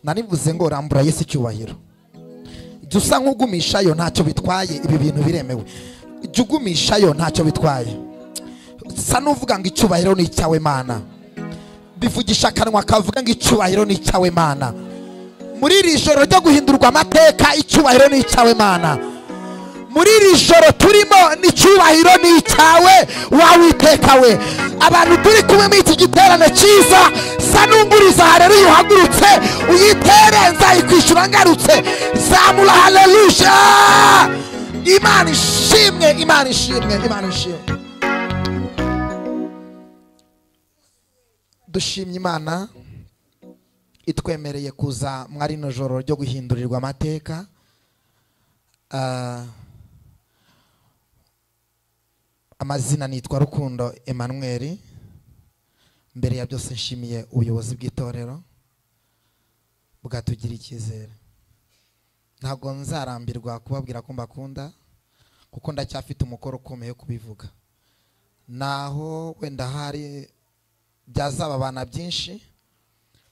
nanivuze ngo rambura Yesu icyubahiro. Jya usa nk'ugumishayo ntacyo bitwaye, ibi bintu biremewe. Jya ugumishayo ntacyo bitwaye. Sa n'uvuga ngo icyubahiro ni icyawe Mana. Bivugisha akanwa kavuga ngo icyubahiro ni icyawe Mana. Muri iri joro ryo guhindurwa amateka, icyubahiro ni icyawe Mana. Muri iri joro turimo, n'icyubahiro ni icyawe Uwiteka we. Abantu turi kumwe muri iki giterane cyiza, sa n'unguriza haleluya, uhagurutse uyitere, nzayikwishyura ngarutse. Zamura haleluya. Imana ishimwe, Imana ishimwe, Imana ishimwe. Dushimye Imana itwemereye kuza mwari no joro ryo guhindurirwa amateka. Amazina nitwa Rukundo Emmanuel. Mbere ya byose nshimiye ubuyobozi bw'itorero bwatugira icyizere. Ntabwo nzarambirwa kubabwira ko mbakunda, kuko ndacyafite umukoro ukomeye kubivuga. Naho wenda hari byazababana byinshi,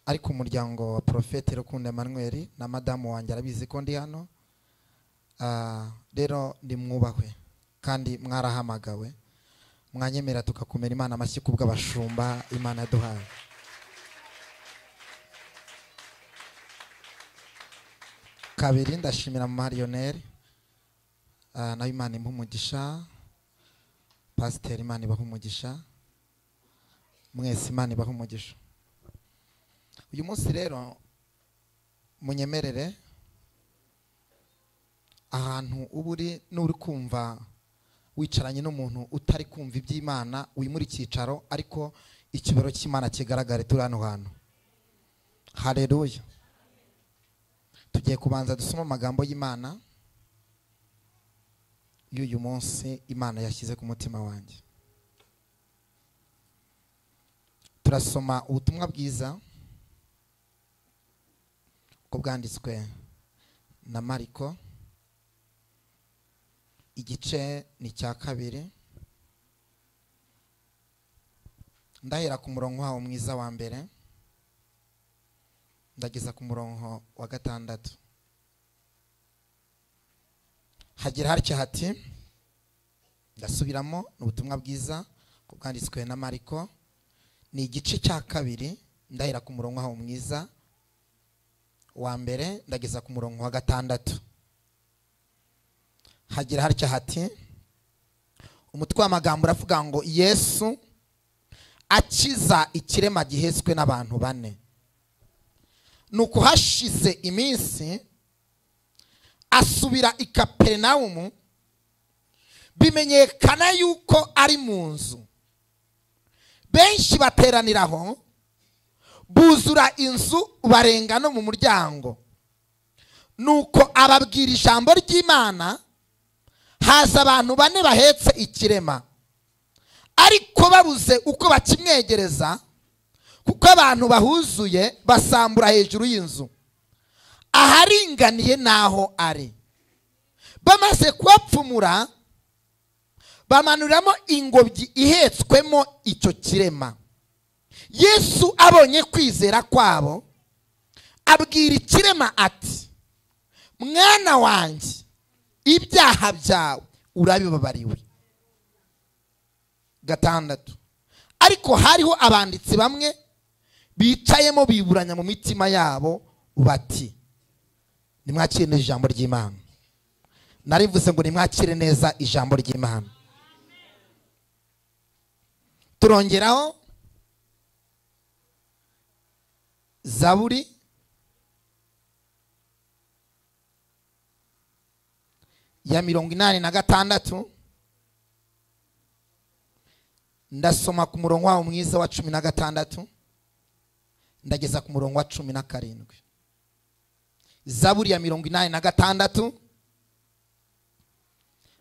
ariko umuryango wa Prophet Rukundo Emmanuel na madamu wanjye arabizi ko ndi hano. Rero ndi mwubahwe kandi mwarahamagawe, mwanyemera tukakumera Imana amashyi kubw'abashumba Imana yaduhaye. Kabiri ndashimira mu Marionnaire, nayo Imana impa umugisha. Pastor Imana ibaha umugisha, mwese Imana ibaha umugisha. Uyu munsi rero munyemerere, ahantu uburi n'uri kumva wicaranye n'umuntu utari kumva iby'Imana, uri muri cyicaro ariko ikibero cy'Imana kigaragare turi hano hantu. Haleluya. Tugiye kubanza dusoma amagambo y'Imana y'uyu munsi Imana yashyize ku mutima wanjye. Turasoma ubutumwa bwiza uko bwanditswe na Mariko, igice ni cya 2. Ndahera ku murongo wawo mwiza wa mbere ndageza ku murongo wa 6. Hagira hatya hati, ndasubiramo ubutumwa bwiza uko bwanditswe na Mariko, ni igice cya 2. Ndahera ku murongo wawo mwiza wa mbere ndageza ku murongo wa 6. Hagira hatya hati, umutwe w'amagambo uravuga ngo Yesu akiza ikirema gihetswe n'abantu 4. Nuko hashize iminsi asubira i Kaperinawumu, bimenyekana yuko ari mu nzu. Benshi bateraniraho, buzura inzu barenga no mu muryango. Nuko ababwira ijambo ry'Imana. Haza abantu 4 bahetse ikirema, ariko babuze uko bakimwegereza, kuko abantu bahuzuye basambura hejuru y'inzu aharinganiye naho ari. Bamaze kubapfumura, bamanuramo ingobyi ihetswemo icyo kirema. Yesu abonye kwizera kwabo, abwira ikirema ati, mwana wanjye, ibyaha byawe urabibabariwe. 6. Ariko hariho abanditsi bamwe bicayemo biburanya mu mitima yabo bati, nimwakire neza ijambo ry'Imana. Narivuze ngo nimwakire neza ijambo ry'Imana. Turongeraho Zaburi ya 86. Ndasoma ku murongo wawo mwiza wa 16 ndageza ku murongo wa 17. Zaburi ya 86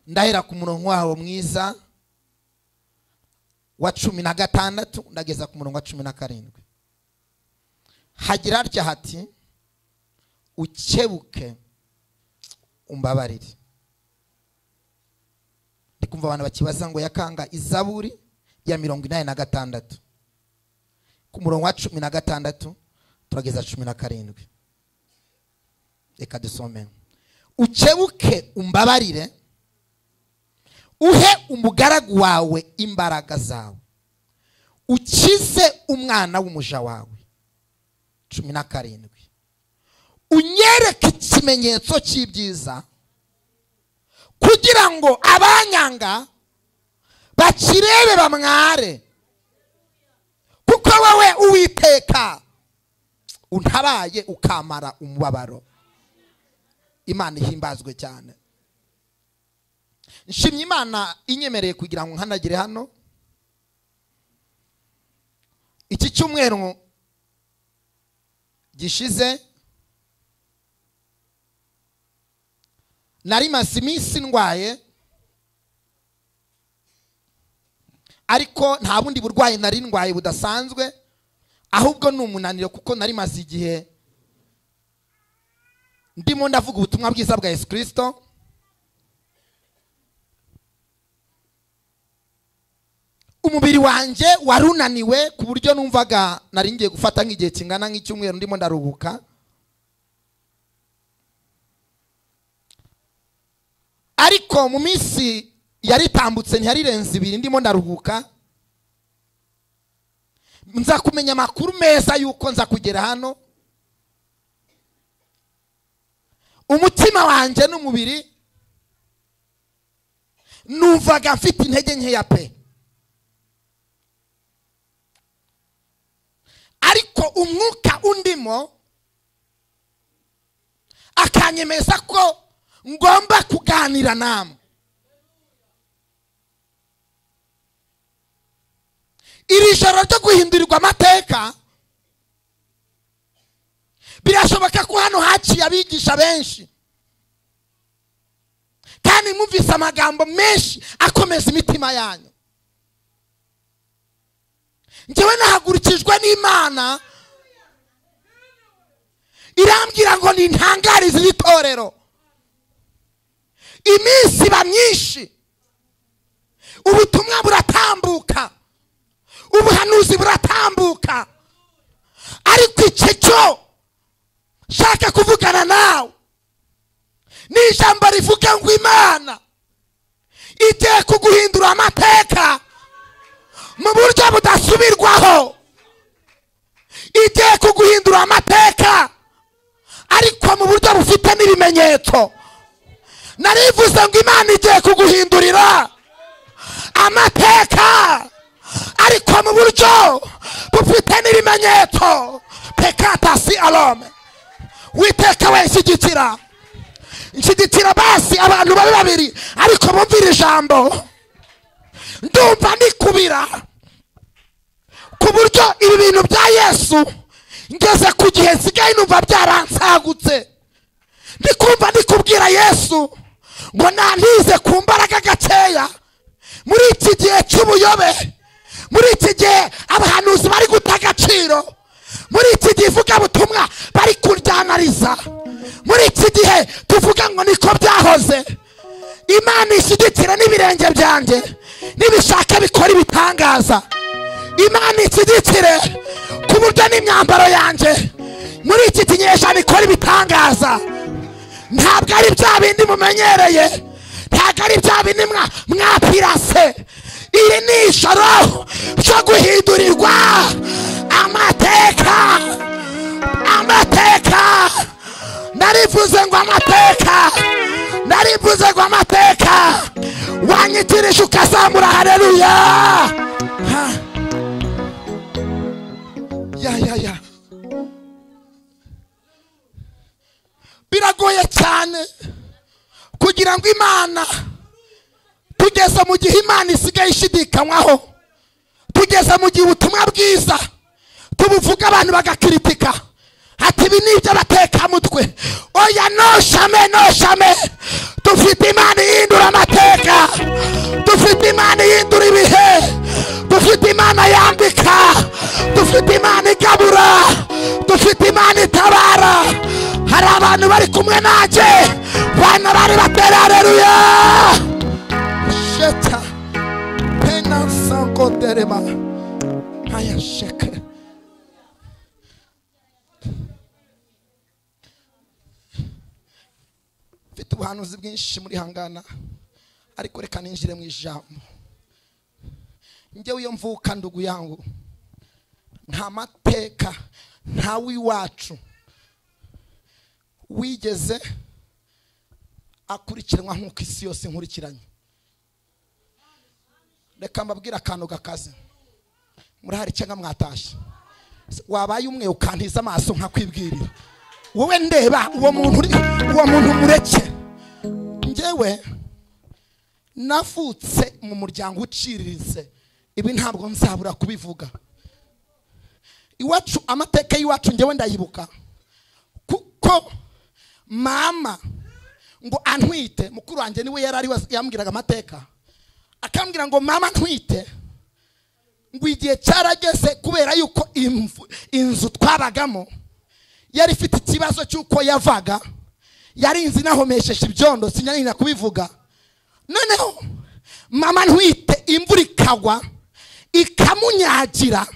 ndahera ku murongo wawo mwiza wa 16 ndageza ku murongo wa 17. Hagira hatya hati, ukebuke umbabarire. Ndikumva abantu bakibaza ngo yakanga Izaburi ya 86 ku murongo wa 16 turageza 17. reka dusome. Ukebuke umbabarire, uhe umugaragu wawe imbaraga zawe, ukize umwana w'umuja wawe. 17. Unyereke ikimenyetso cy'ibyiza, kugira ngo abanyanga bakirebe bamware, kuko wowe Uwiteka untabaye ukamara umubabaro. Imana ihimbazwe cyane. Nshimye Imana inyemereye kugira ngo nkanagire hano. Iki cyumweru gishize nari maze iminsi ndwaye, ariko nta bundi burwayi nari ndwaye budasanzwe, ahubwo ni umunaniro, kuko nari maze igihe ndimo ndavuga ubutumwa bwiza bwa Yesu Kristo. Umubiri wanjye warunaniwe ku buryo numvaga nari ngiye gufata nk'igihe kingana nk'icyumweru ndimo ndaruhuka. Ariko mu minsi yari tambutse ntiyarirenze 2 ndimo ndaruhuka, nza kumenya amakuru meza yuko nza kugera hano. Umutima wanjye n'umubiri numvaga mfite intege nkeya pe, ariko umwuka undimo akanyemeza ko ngomba kuganira namwe. Iri joro ryo guhindurirwa amateka, birashoboka ko hano haciye abigisha benshi, kandi mwumvise amagambo menshi akomeza imitima yanyu. Njyewe nahagurukijwe n'Imana irambwira ngo nintangarize iri torero. Iminsi iba myinshi, ubutumwa buratambuka, ubuhanuzi buratambuka, ariko iki cyo shaka kuvugana nawe ni ijambo rivuga ngo Imana igiye kuguhindura amateka mu buryo budasubirwaho. Igiye kuguhindura amateka ariko mu buryo bufite n'ibimenyetso. Narivuze ngo Imana igiye kuguhindurira amateka ariko mu buryo bufite n'ibimenyetso. Pekata si alome. Witeka we nshyigikira basi abantu babiri ariko bumvira ijambo. Ndumva nikubira ku buryo ibi bintu bya Yesu ngeze ku gihe nsigaye numva byaransagutse. Ndikumva ndikubwira Yesu ngo nantize ku mbaraga gakeya muri iki gihe cy'ubuyobe, muri iki gihe abahanuzi bari guta agaciro, muri iki gihe ivuga butumwa bari kuryanariza, muri iki gihe tuvuga ngo niko byahoze. Imana ishyigikira n'ibirenge byanjye, nibishaka bikora ibitangaza. Imana ishyigikire ku buryo n'imyambaro yanjye muri iki kinyejana ikora ibitangaza. Ntabwo ari bya bindi mumenyereye, ntabwo ari bya bindi mwapirase. Iri ni ijoro ryo guhindurirwa amateka. Amateka narivuze ngo amateka, narivuze ngo amateka. Wanyitirije ukazamura haleluya. Ya biragoye cyane kugira ngo Imana, tugeze mu gihe Imana isigaye ishidikanywaho, tugeze mu gihe ubutumwa bwiza tubuvuga abantu bagakritika ati ibi nibyo bateka mutwe. Oya, no shame. Dufite Imana ihindura amateka, dufite Imana ihindura ibihe, dufite Imana yambika, dufite Imana igabura, dufite Imana itabara. Hari abantu bari kumwe nanjye, bana bari batera haleluya. Sheta pena sanko derema haya sheke. mfite ubuhanuzi bwinshi muri hangana, ariko reka ninjire mu ijambo. Njyewe iyo mvuka ndugu yangu, nta mateka nta w'iwacu wigeze akurikiranwa nk'uko isi yose nkurikiranye. Reka mbabwira akantu gakaze. Murahari cyangwa mwatashe? Wabaye umwe ukantiza amaso nkakwibwirira, wowe ndeba uwo muntu mureke. Njyewe navutse mu muryango uciriritse, ibi ntabwo nzabura kubivuga. Iwacu amateka y'iwacu njyewe ndayibuka, kuko mama ngo antwite, mukuru wanjye niwe yarari yambwiraga amateka, akambwira ngo mama ntwite, ngo igihe cyarageze kubera yuko inzu twabagamo yari ifite ikibazo cy'uko yavaga, yari inzu inahomesheje ibyondo, sinyarina kubivuga. Noneho mama ntwite, imvura ikagwa ikamunyagira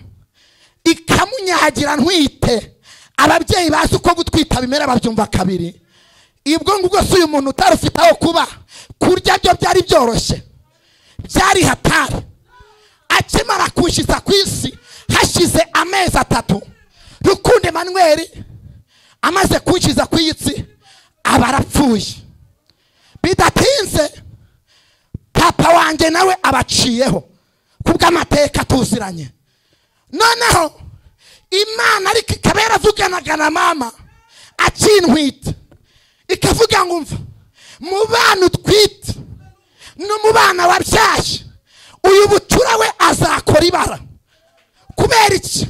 ntwite. Ababyeyi bazi uko gutwita bimera babyumva kabiri. Ibwo ngubwo si uyu muntu utarufite aho kuba, kurya byo byari byoroshye, byari hatari. Akimara kushiza ku isi hashize amezi 3, Rukundo Emmanuel amaze kushiza ku isi abarapfuye. Bidatinze papa wanjye nawe abaciyeho kubw'amateka tuziranye. Noneho Imana ariko ikaba yaravuganaga na mama akintwite, ikavuga ngo umva, mu bana utwite no mu bana wabyaye, uyu bucura we azakora ibara. Kubera iki?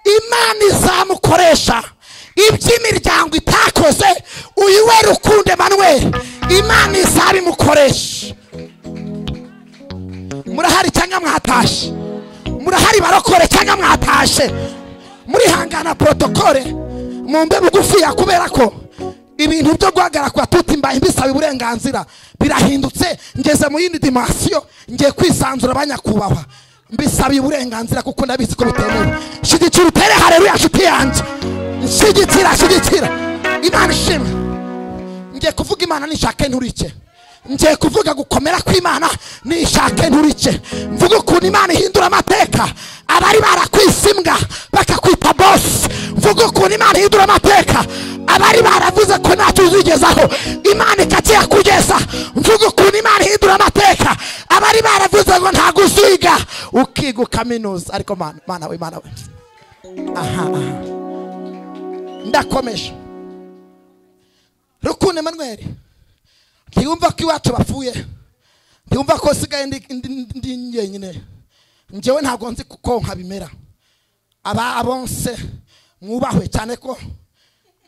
Imana izamukoresha iby'imiryango itakoze, uyu we Rukundo Emmanuel Imana izabimukoresha. Murahari cyangwa mwatashe? Murahari barokore cyangwa mwatashe? Muri hangana protokole mumbe bugufi ya, kubera ko ibintu byo guhagara kwa tuti mbaye mbisaba uburenganzira birahindutse. Ngeze mu yindi dimension, ngiye kwisanzura abanyakubahwa, mbisaba uburenganzira kuko ndabizi ko bitemewe. Shigikira utere haleluya nshuti yanjye, shigikira Imana ishimwe. Ngiye kuvuga Imana nishake nturike, ngiye kuvuga gukomera kw'Imana nishake nturike. Mvuga ukuntu Imana ihindura amateka, abari barakwisimbwa bakakwita boss. Mvuga ukuntu Imana ihindura amateka, abari baravuze ko ntacyo uzigezaho Imana ikaciye kugeza. Mvuga ukuntu Imana ihindura amateka, abari baravuze ngo ntago uziga ukiga kaminuza. Ariko Mana we aha ndakomeje. Rukundo Emmanuel ntiyumva ko iwacu bapfuye, ntiyumva ko sigaye ndi nyenyine. Njyewe ntago nzi kuko nkabimera. Abonse mwubahwe cyane ko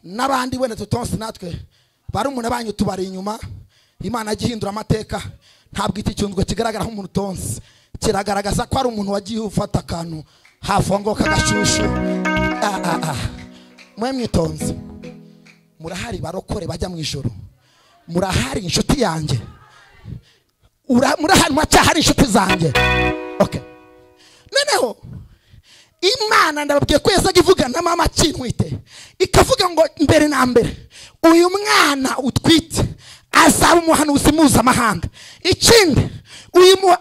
nabandi wene tutonse natwe bari umuntu abanyu tubari inyuma. Imana agihindura amateka, ntabwo iki cyundwe kigaragara nk'umuntu utonse, kiragaragaza ko ari umuntu wagiye ufata akantu hafi ngo kagashushu. Mwe mwitonze. Murahari barokore bajya mu ijoro? Murahari inshuti yanjye? Murahari macyahari inshuti zanjye? Okay. Noneho Imana ndababwiye ko yazaga ivuga na mama akintwite, ikavuga ngo mbere na mbere uyu mwana utwite azaba umuhanuzi mpuzamahanga. Ikindi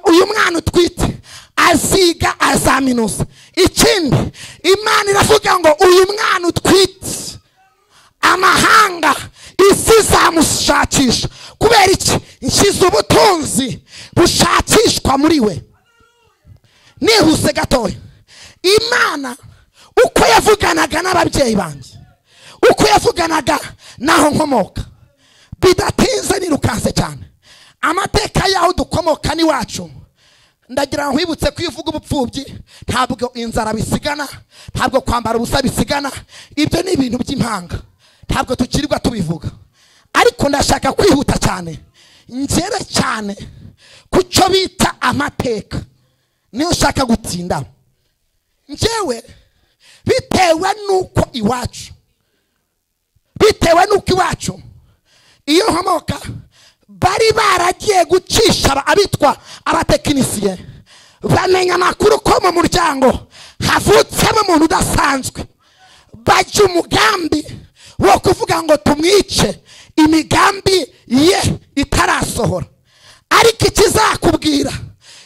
uyu mwana utwite aziga azaminuza. Ikindi Imana iravuga ngo uyu mwana utwite amahanga isi zamushakisha. Kubera iki? Nshize ubutunzi bushakishwa muri we. Nihuse gatoya, Imana uko yavuganaga n'ababyeyi banjye, uko yavuganaga naho nkomoka, bidatinze nirukanse cyane. Amateka yaho dukomoka ni wacu. Ndagira ngo wibutse ko ivuga ubupfubyi ntabwo inzara bisigana, ntabwo kwambara ubusa bisigana. Ibyo ni ibintu by'impanga, ntabwo tukirirwa tubivuga. Ariko ndashaka kwihuta cyane, ngere cyane kucyo bita amateka. Niyo ushaka gutsinda. Njyewe bitewe nuko iwacu iyo nkomoka bari baragiye gucisha abitwa abatekinisiye, bamenya amakuru ko mu muryango havutsemo umuntu udasanzwe. Bajya umugambi wo kuvuga ngo tumwice. Imigambi ye itarasohora, ariko ikizakubwira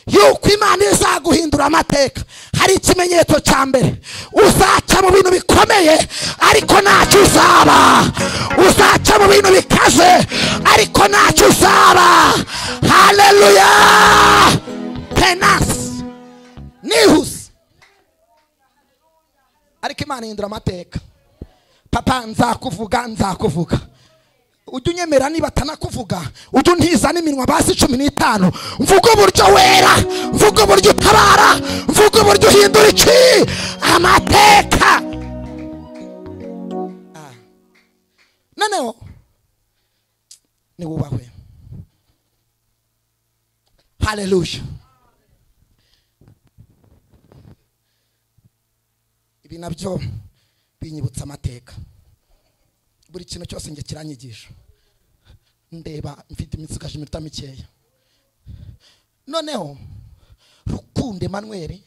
yuko Imana izaguhindura amateka, hari ikimenyetso cya mbere: uzaca mu bintu bikomeye ariko ntacyo uzaba, uzaca mu bintu bikaze ariko ntacyo uzaba. Haleluya! Penasi nihuse, ariko Imana ihindura amateka. Papa, nzakuvuga. Ujye unyemera niba atanakuvuga, ujye untiza n'iminwa basi 15, mvuga uburyo wera, mvuga uburyo utabara, mvuga uburyo uhindura iki amateka. Noneho niwubahwe. Haleluya. Ibi nabyo binyibutsa amateka. Buri kintu cyose nge kiranyigisha. Ndeba mfite imitsi iminota mikeya. Noneho Rukundo Emmanuel,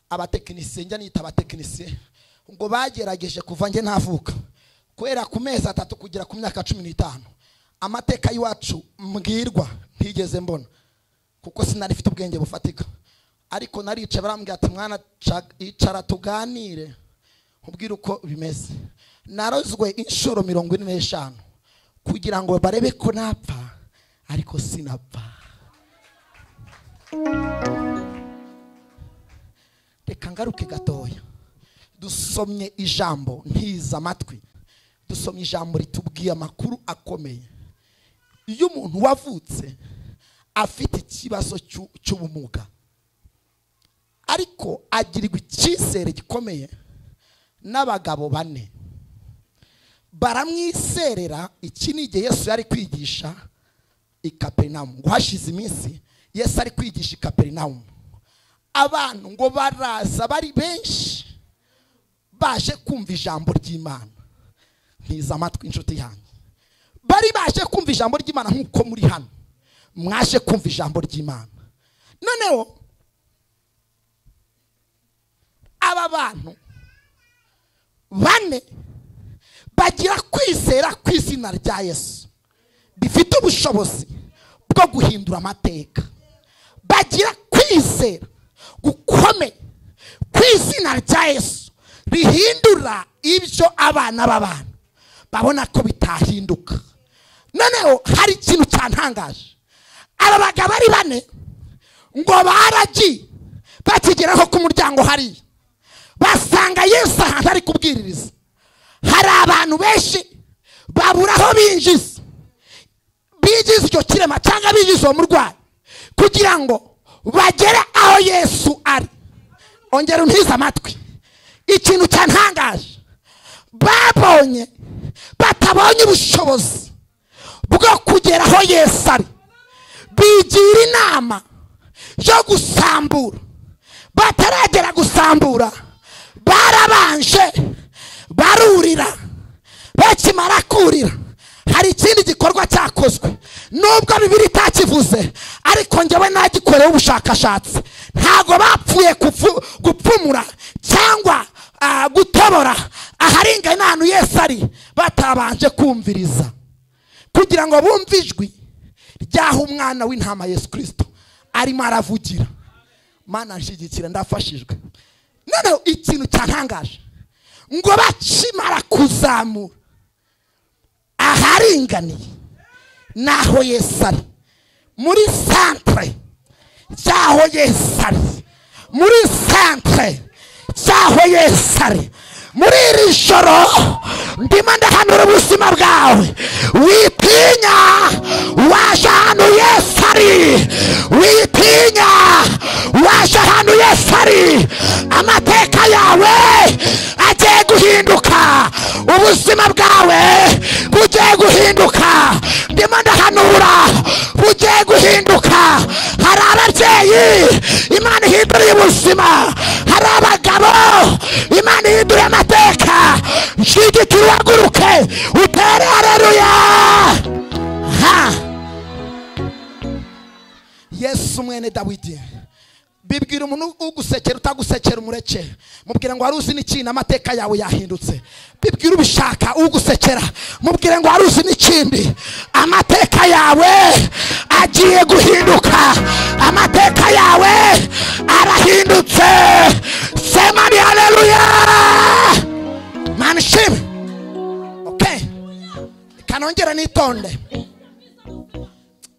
abatekinisiye, njya nita abatekinisiye, ngo bagerageje kuva nge ntavuka kwera ku mezi 3 kugera ku myaka 15. Amateka y'iwacu mbwirwa ntigeze mbona, kuko sinari mfite ubwenge bufatika. Ariko narice barambwira ati mwana icara tuganire ubwira uko bimeze. Narozwe inshuro 45 kugira ngo barebe ko napfa, ariko sinapfa. Reka ngaruke gatoya. Dusomye ijambo ntiza amatwi, dusomye ijambo ritubwiye amakuru akomeye. Iyo umuntu wavutse afite ikibazo cy'ubumuga, ariko agirirwa icyizere gikomeye n'abagabo 4 baramwiserera. Iki ni igihe Yesu yari kwigisha i Kaperinaumu. Ngo hashize iminsi Yesu ari kwigisha i Kaperinaumu, abantu ngo baraza bari benshi baje kumva ijambo ry'Imana. Ntiza amatwi inshuti yanjye, bari baje kumva ijambo ry'Imana nk'uko muri hano mwaje kumva ijambo ry'Imana. Noneho aba bantu 4 bagira kwizera kw'izina rya Yesu, bifite ubushobozi bwo guhindura amateka. Bagira kwizera gukomeye kw'izina rya Yesu rihindura ibyo abana b'abantu babona ko bitahinduka. Noneho hari ikintu cyantangaje. Aba bagabo ari 4 ngo baragiye bakigeraho ku muryango hari basanga Yesu ahantu ari kubwiririza. Hari abantu benshi babura aho binjiza icyo kirema cyangwa bigize umurwayi kugira ngo bagere aho Yesu ari. Ongera untiza amatwi. Ikintu cyantangaje, babonye batabonye ubushobozi bwo kugera aho Yesu ari, bigira inama yo gusambura. Bataragera gusambura, barabanje barurira. Bakimara kurira, hari ikindi gikorwa cyakozwe nubwo Bibiliya itakivuze, ariko njyewe nagikoreye ubushakashatsi. Ntago bapfuye gupfumura cyangwa gutobora aharinga n'ahantu Yesu ari batabanje kumviriza, kugira ngo bumve ijwi ryaho umwana w'intama Yesu Kristo arimo aravugira. Mana nshigikira, ndafashijwe. Noneho ikintu cyantangaje, ngo bakimara kuzamura aharinganiye naho Yesu ari, muri centre cyaho Yesu ari, muri centre cyaho Yesu ari, muri iri joro ndimo ndahanura ubuzima bwawe. Witinya, waje ahantu Yesu ari. Witinya, waje ahantu Yesu ari. Amateka yawe agiye guhinduka, ubuzima bwawe bugiye guhinduka. Ndimo ndahanura bugiye guhinduka. Hari ababyeyi Imana ihinduriye ubuzima, hari abagabo Imana ihinduriye amateka. Nshigikira uhaguruke utere haleluya. Yesu mwene Dawidi, bibwira umuntu ugusekera utagusekera umureke. Mubwire ngo wari uzi n'ikindi amateka yawe yahindutse. Bibwira ubishaka ugusekera mubwire ngo wari uzi n'ikindi amateka yawe agiye guhinduka. Amateka yawe arahindutse. Sema ni haleluya. Manishim. Okay. Kanongera nitonde.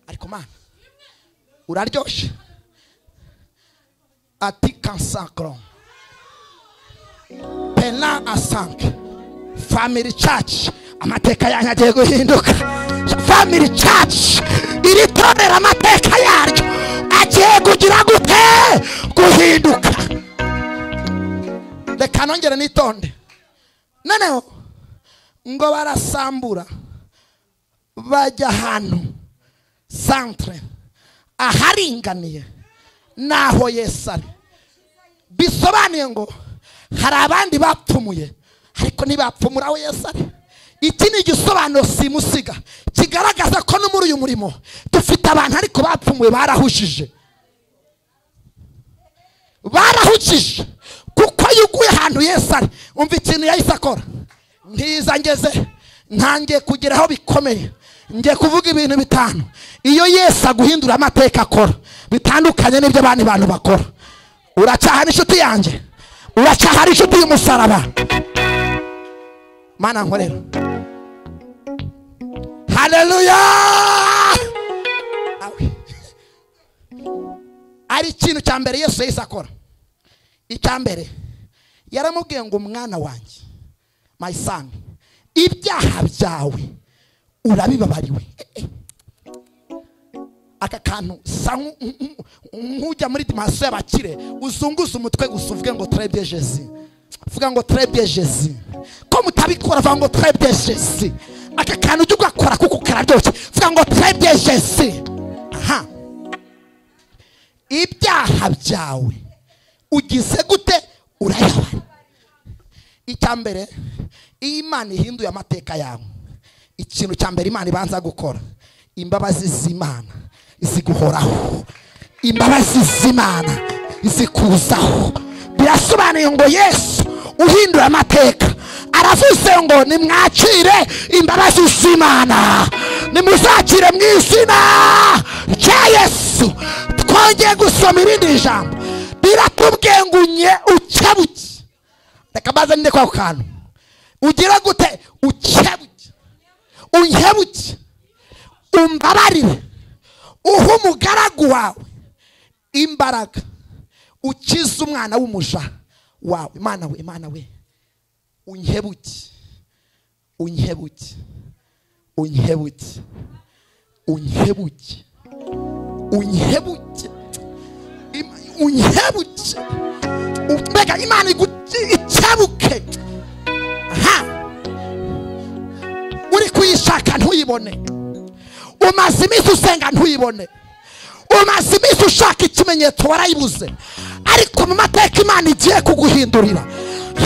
Ariko man uraryoshe. Ati kansakro pena asank family church amateka yanyu agiye guhinduka. Family church iri torera amateka yaryo agiye kugira gute guhinduka. Reka nongere nitonde. Noneho ngo barasambura bajya ahantu centre aharinganiye naho Yesu ari. Bisobanuye ngo hari abandi bapfumuye ariko ntibapfumura aho Yesu ari. Iki ni igisobanuro simusiga kigaragaza ko no muri uyu murimo dufite abantu ariko bapfumuye barahushije. Barahushije kuko yuguye ahantu Yesu ari. Umva ikintu yahise akora. Ntiza ngeze ntangiye kugeraho bikomeye. Ngiye kuvuga ibintu bitanu iyo Yesu aguhindura amateka akora bitandukanye n'ibyo abandi bantu bakora. Uracaha n'inshuti yanjye, uracaha n'inshuti y'umusaraba. Mana nkorera. Haleluya. Ari ikintu cya mbere Yesu yahise akora. Icya mbere yaramubwiye ngo umwana wanjye, my son, ibyaha byawe urabibabariwe. Aka kantu nkujya muri dimansiyo y'abakire uzunguza umutwe gusa uvuge ngo très bien Jésus. Vuga ngo très bien Jésus. Ko mutabikora vuga ngo très bien Jésus. Aka kantu ujye ugakora kuko kararyoshye. Vuga ngo très bien Jésus. Aha. Ibyaha byawe ugize gute urayabara. Icya mbere Imana ihinduye amateka yawe. Ikintu cya mbere Imana ibanza gukora, imbabazi z'Imana iziguhoraho. Imbabazi z'Imana izikuzaho. Birasobanuye ngo Yesu uhindura amateka aravuze ngo nimwakire imbabazi z'Imana, nimuzakire mu izina rya Yesu. Twongeye gusoma irindi jambo biratubwiye ngo ukebuke. Reka baza nde kwa kantu ugira gute ukebuke, unkebuke, umbabarire, uha umugaragu wawe imbaraga, ukize umwana w'umuja wawe. Imana we unkebuke, unkebuke, unkebuke, unkebuke, unkebuke, unkebuke. Mbega Imana ikebuke. Aha. Uri kuyishaka ntuyibone. Umaze iminsi usenga ntuyibone. Umaze iminsi ushaka ikimenyetso warayibuze. Ariko mu mateka Imana igiye kuguhindurira.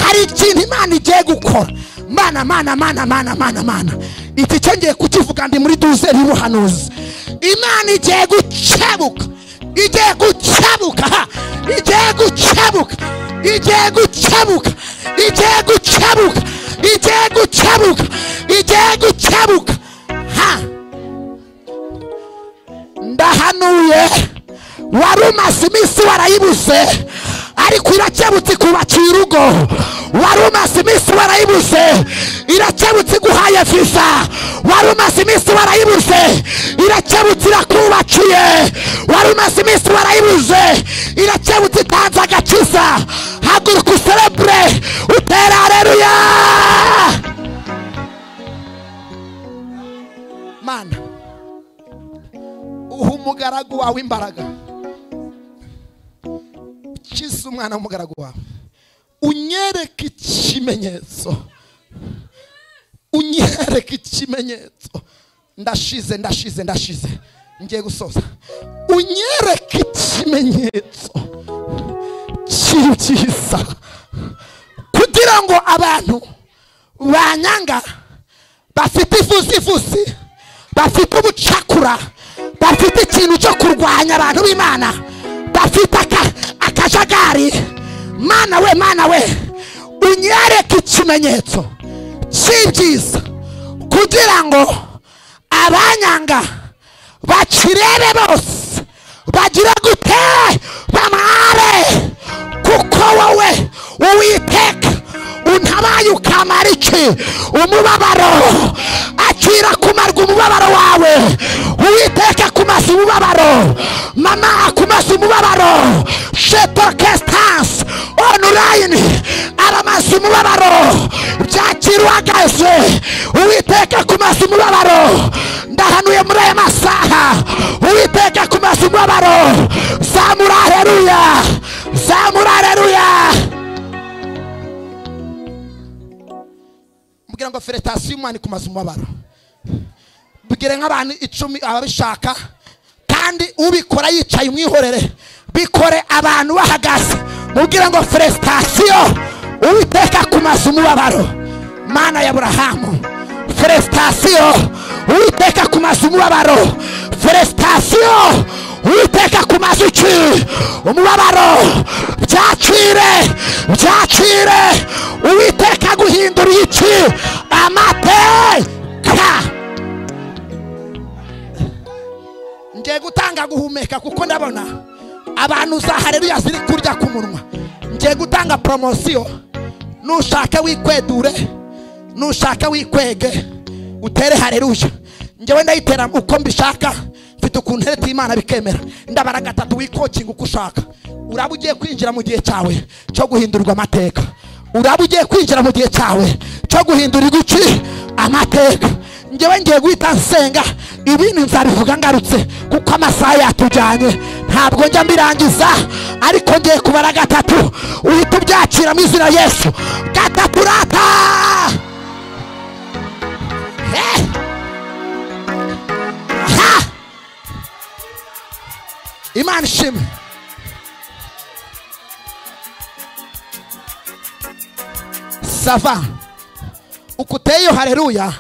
Hari ikintu Imana igiye gukora. Mana. Iki cyo ngiye kukivuga ndi muri 12 y'ubuhanuzi. Imana igiye gukebuka. Igiye gukebuka. Igiye gukebuka. Igiye gukebuka. Igiye gukebuka. Igiye gukebuka. Igiye gukebuka. Ha. Ndahanuye wari umaze iminsi warayibuze ariko irakebutse kubakira urugo. Wari umaze iminsi warayibuze irakebutse guhaye visa. Wari umaze iminsi warayibuze irakebutse irakubakiye. Wari umaze iminsi warayibuze irakebutse itanze agakiza. Haguruka userebre utera haleluya. Mana uha umugaragu wawe imbaraga, ukize umwana w'umugaragu wawe, unyereke ikimenyetso, unyereke ikimenyetso. Ndashize ngiye gusoza. Unyereke ikimenyetso cyiza kugira ngo abantu banyanga, bafite ifusi, bafite ubucakura, bafite ikintu cyo kurwanya abantu b'Imana, bafite ahari mana we unyereke ikimenyetso cy'ibyiza kugira ngo abanyanga bakirebe bose bagira gute bamare kuko wowe Uwiteka untabaye ukamara iki umubabaro akira kumarwa umubabaro wawe Uwiteka kumasa umubabaro mama akumasa umubabaro shetokestas online aramasa umubabaro byakirwagaze Uwiteka kumasa umubabaro ndahanuye muri aya masaha Uwiteka kumasa umubabaro zamura haleluya mugira ngo feretasiyo umwana kumasa umubabaro bigire nk'abantu 10 ababishaka kandi ubikora yicaye umwihorere bikore abantu bahagaze mugira ngo feretasiyo Uwiteka kumasa umubabaro mana ya Abrahamu feretasiyo Uwiteka kumasa umubabaro feretasiyo Uwiteka kumasa iki umubabaro byacire Uwiteka guhindura iki amateka ngiye gutanga guhumeka kuko ndabona abantu za haleluya ziri kurya ku munwa ngiye gutanga promosiyo nushaka wikwedure nushaka wikwege utere haleluya ngewe ndayitera uko mbishaka mfite ukuntu Imana bikemera ndabara gatatu wikokinga uko ushaka uraba ugiye kwinjira mu gihe cyawe cyo guhindurwa amateka uraba ugiye kwinjira mu gihe cyawe cyo guhindurirwa iki amateka ngewe ngiye guhita nsenga ibintu nzabivuga ngarutse kuko amasaha yatujyanye ntabwo njya mbirangiza ariko ngiye kubara gatatu uhita ubyakira mu izina Yesu gatatu rata Imana ishimwe sava ukuteye haleluya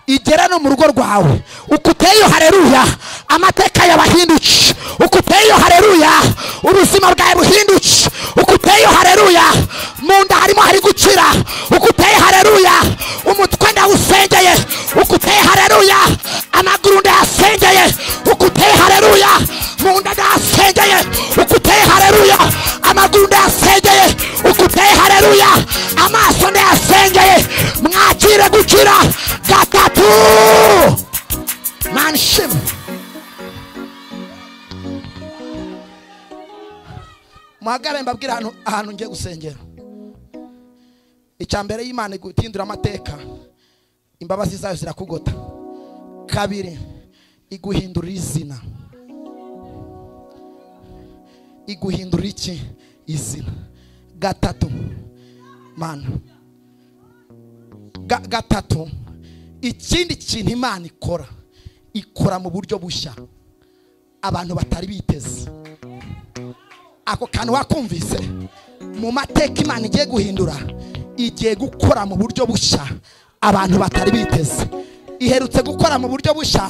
igera no mu rugo rwawe ukuteye haleluya amateka y'abahindutse ukuteye haleluya ubuzima bwawe buhindutse ukuteye haleluya munda harimo hari gukira ukuteye haleluya umutwe ndawusengeye ukuteye haleluya amaguru ndasengeye ukuteye haleluya munda ndasengeye ukuteye haleluya amaguru ndasengeye ukuteye haleluya amaso ndasengeye mwakire gukira gatatu manshim muhagare mbabwira ahantu ngiye gusengera icyambere y'Imana igutindura amateka imbabazi zayo zirakugota kabiri iguhindura izina iguhindura iki izina gatatu mana gatatu ikindi kintu Imana ikora mu buryo bushya abantu batari biteze ako kantu wakumvise mu mateka Imana igiye guhindura igiye gukora mu buryo bushya abantu batari biteze iherutse gukora mu buryo bushya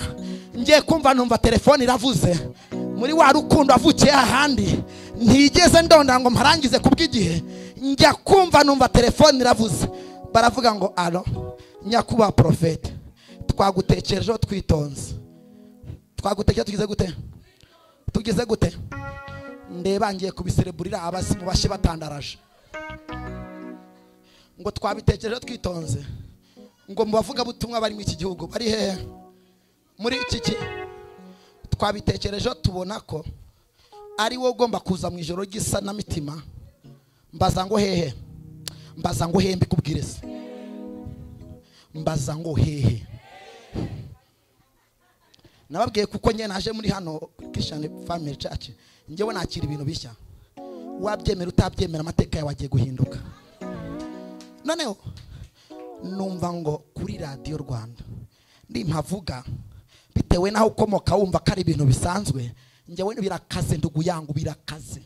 ngiye kumva numva telefone iravuze muri wa rukundo avukiye ahandi ntigeze ndonda ngo mparangize kubw'igihe njya kumva numva telefone iravuze baravuga ngo alo nyakuba profete twagutekerejeho twitonze twagutekereje tugize gute ndeba ngiye kubisereburira abasimu bashe batandaraje ngo twabitekerejeho twitonze ngo mubavuga butumwa bari mu iki gihugu bari hehe muri iki twabitekerejeho tubona ko ari wo ugomba kuza mu ijoro gisa na mitima mbaza ngo hehe mbikubwire se mbaza ngo hehe nababwiye kuko nye naje muri hano Christian Family Church ngewe nakira ibintu bishya wabyemera utabyemera amateka yawe agiye guhinduka noneho numva ngo kuri Radio Rwanda ndimpavuga bitewe naho ukomoka wumva kari ibintu bisanzwe ngewe birakaze nduguyangu birakaze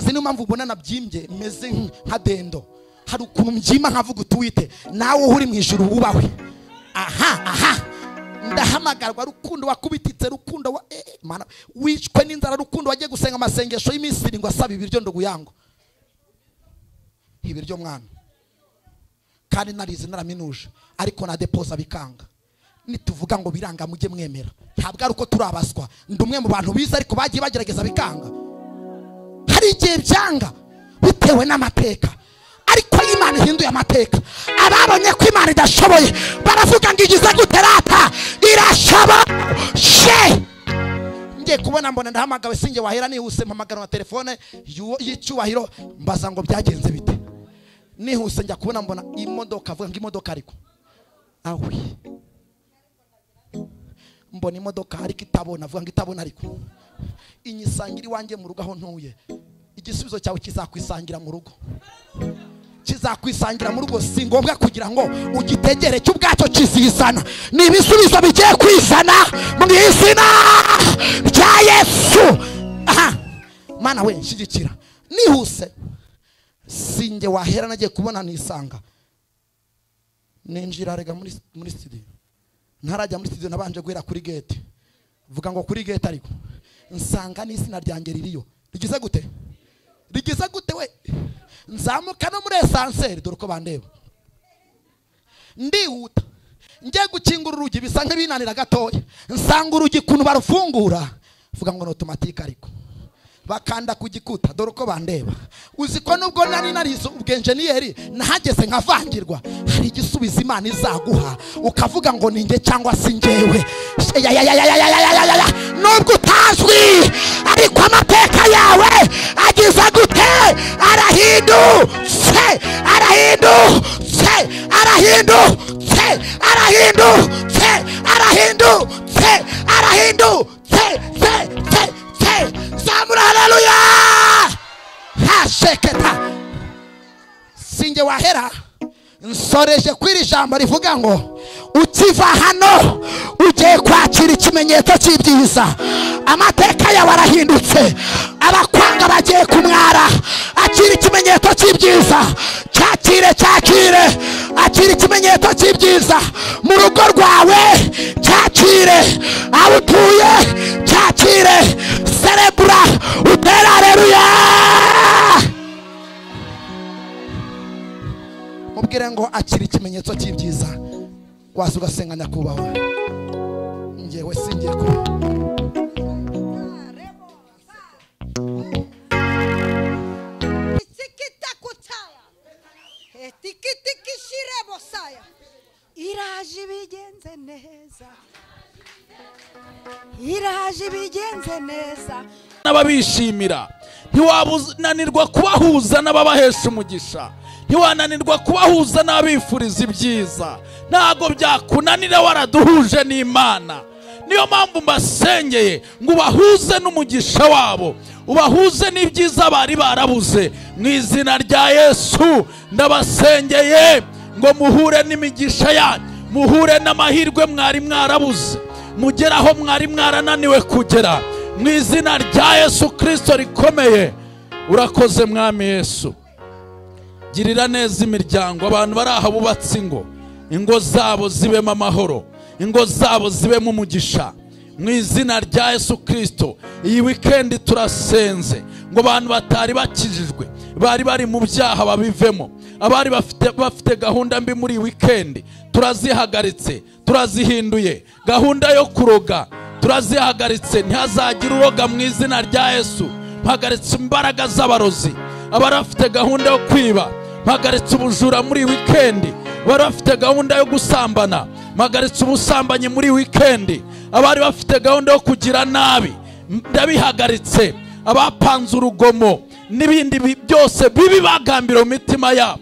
niyo mpamvu ubona nabyimbye meze nka dendo hari ukuntu mbyima nkavuga utwite nawe uri mu ijuru wubahwe aha ndahamagarwa Rukundo wakubititse, Rukundo wa mana wicwe n'inzara, Rukundo wagiye gusenga amasengesho y'iminsi 7 ngo asaba ibiryo ndugu yangu, ibiryo mwana, kandi narize naraminuje ariko na deposa bikanga. Nituvuga ngo biranga mujye mwemera, ntabwo ari uko turabaswa, ndumwe mu bantu biza ariko bagiye bagerageza bikanga. Hari igihe byanga bitewe n'amateka, ariko Imana ihinduye amateka. Ababonye ko Imana idashoboye baravuga ngo igize guterata irashoboye. Ngiye kubona mbona ndahamagawe singe wahera nihuse, mpamagara na telefone y'icyubahiro mbaza ngo byagenze bite. Nihuse njya kubona mbona imodoka, avuga ngo imodoka ariko awi mbona imodoka ariko itabona, avuga ngo itabona ariko inyisangira iwanjye mu rugo aho ntuye. Igisubizo cyawe kizakwisangira mu rugo, kizakwisangira mu rugo. Si ngombwa kugira ngo ugitegere cy'ubwacyo kizizana, ni ibisubizo bigiye kwizana mu izina rya Yesu. Mana we nshyigikira. Nihuse singe wahera nagiye kubona nisanga ninjira rega muri studio. Ntarajya muri studio nabanje guhera kuri gate, vuga ngo kuri gate ariko nsanga n'izina ryanjye ririyo. Rigize gute? Rigize gute we? Nzamuka no muri esanseri, dore uko bandeba. Ndihuta ngiye gukingura urugi, bisa nk'ibinanira gatoya, nsanga urugi kuntu barufungura, vuga ngo automatique ariko bakanda ku gikuta, dore uko bandeba. Uzi ko nubwo nari narizo ubwenjeniyeri nahageze nkavangirwa, hari igisubizo Imana izaguha ukavuga ngo ninjye cyangwa si njyewe. Nubwo utazwi ariko amateka yawe agize gute? Arahindutse, arahindutse, arahindutse, arahindutse, arahindutse, arahindutse. Zamura haleluya. Hasheketa. Singe wahera nsoreje kwiri jambo rivuga ngo ukiva hano ugiye kwakira ikimenyetso cy'ibyiza. Amateka yawe arahindutse, abakwanga bagiye kumwara. Akira ikimenyetso cy'ibyiza, cyakire, cyakire. Akira ikimenyetso cy'ibyiza mu rugo rwawe, cyakire. Aho utuye cyakire. Celebra utera haleluya. Mubwire ngo akira ikimenyetso cy'ibyiza. Waza ugasenga nyakubahwa, ngewe singiye ko iraje bigenze neza, iraje bigenze neza. N'ababishimira ntiwabunanirwa kubahuza n'ababahesha umugisha, ntiwananirwa kubahuza n'abifuriza ibyiza. Ntago byakunanira waraduhuje n'Imana. Niyo mpamvu mbasengeye ngo ubahuze n'umugisha wabo, ubahuze n'ibyiza bari barabuze. Mu izina rya Yesu ndabasengeye ngo muhure n'imigisha yanyu, muhure n'amahirwe mwari mwarabuze, mugeraho mwari mwarananiwe kugera. Mu izina rya Yesu Kristo rikomeye. Urakoze Mwami Yesu. Girira neza imiryango, abantu bari aha bubatse ingo zabo zibemo amahoro, ingo zabo zibemo umugisha. Mu izina rya Yesu Kristo. Iyi weekend turasenze ngo abantu batari bakijijwe, bari bari mu byaha babivemo. Abari bafite gahunda mbi muri weekend turazihagaritse, turazihinduye. Gahunda yo kuroga turazihagaritse, ntihazagira uroga mu izina rya Yesu. Mpagaritse imbaraga z'abarozi. Abari bafite gahunda yo kwiba, mpagaritse ubujura muri weekend. Abari bafite gahunda yo gusambana, mpagaritse ubusambanyi muri weekend. Abari bafite gahunda yo kugira nabi, ndabihagaritse. Abapanze urugomo n'ibindi byose bibi bagambira mu mitima yabo,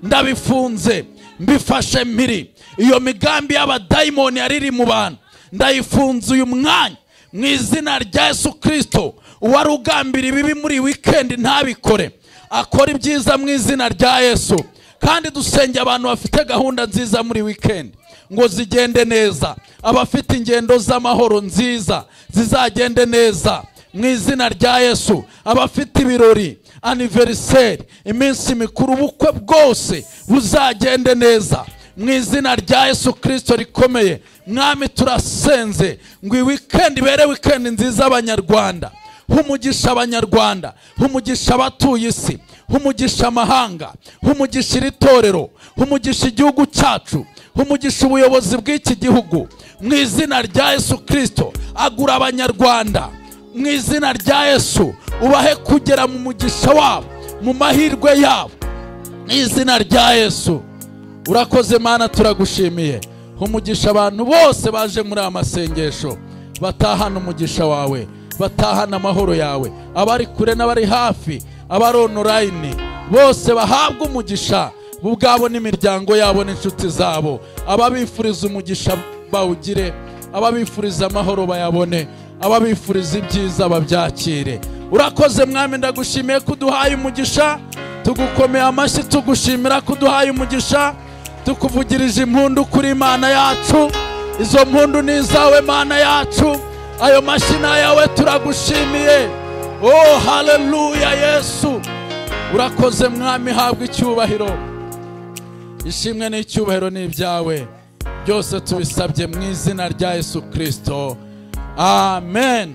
ndabifunze, mbifashe mpiri. Iyo migambi y'abadayimoni yariri mu bantu ndayifunze uyu mwanya mu izina rya Yesu Kristo. Uwari ugambira ibibi muri weekend ntabikore, akora ibyiza mu izina rya Yesu. Kandi dusenge abantu bafite gahunda nziza muri weekend ngo zigende neza. Abafite ingendo z'amahoro nziza zizagende neza mu izina rya Yesu. Abafite ibirori, anniversaire, iminsi mikuru, ubukwe bwose buzagende neza mu izina rya Yesu Kristo rikomeye. Mwami turasenze ngo iyi weekend ibere weekend nziza abanyarwanda, humugisha abanyarwanda, humugisha abatuye isi, humugisha amahanga, humugisha iri torero, humugisha igihugu cyacu, humugisha ubuyobozi bw'iki gihugu mu izina rya Yesu Kristo. Agura abanyarwanda mu izina rya Yesu, ubahe kugera mu mugisha wabo, mu mahirwe yabo mu izina rya Yesu. Urakoze Mana, turagushimiye. Humugisha abantu bose baje muri amasengesho, batahana umugisha wawe, batahana amahoro yawe, abari kure n'abari hafi, abari online bose bahabwa umugisha ubwabo n'imiryango yabo n'inshuti zabo. Ababifuriza umugisha bawugire, ababifuriza amahoro bayabone, ababifuriza ibyiza babyakire. Urakoze Mwami, ndagushimiye kuduhaye umugisha, tugukomeye amashyi tugushimira kuduhaye umugisha, tukuvugirije impundu kuri Imana yacu. Izo mpundu ni izawe Mana yacu, ayo mashyi ni ayawe, turagushimiye. Oh haleluya Yesu, urakoze Mwami, habwa icyubahiro. Ishimwe n'icyubahiro ni ibyawe, byose tubisabye mu izina rya Yesu Kristo, amen.